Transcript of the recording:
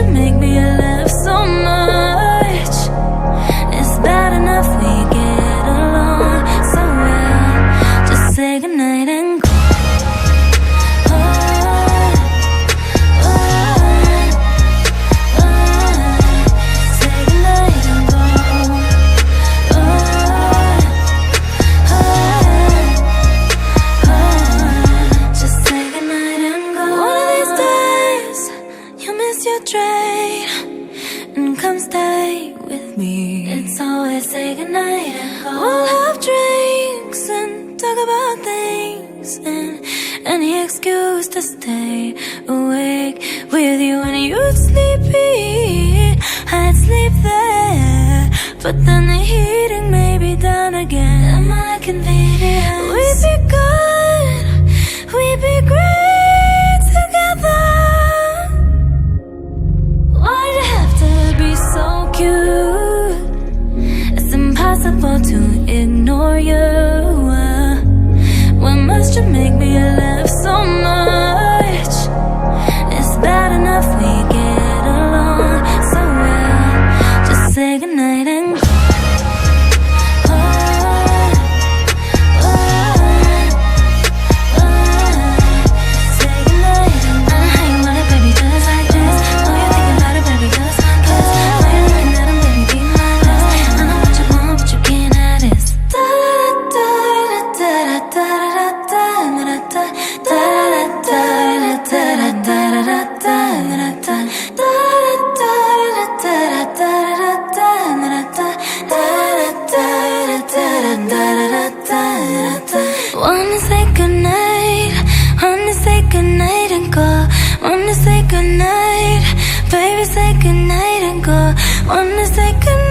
to make me laugh so much. It's bad enough we get along so well. Just say goodnight and go. Your train and come stay with me. It's always say goodnight and go. We'll have drinks and talk about things and any excuse to stay awake with you. When you'd sleepy, I'd sleep there, but then the heating may be down again. Am I convenient? We'd be good, we'd be great together. It's impossible to ignore you. What must you make me laugh so much? It's bad enough we get along so well. Just say goodnight and go. Wanna say goodnight, wanna say goodnight and go. Wanna say goodnight, baby say goodnight and go. Wanna say goodnight.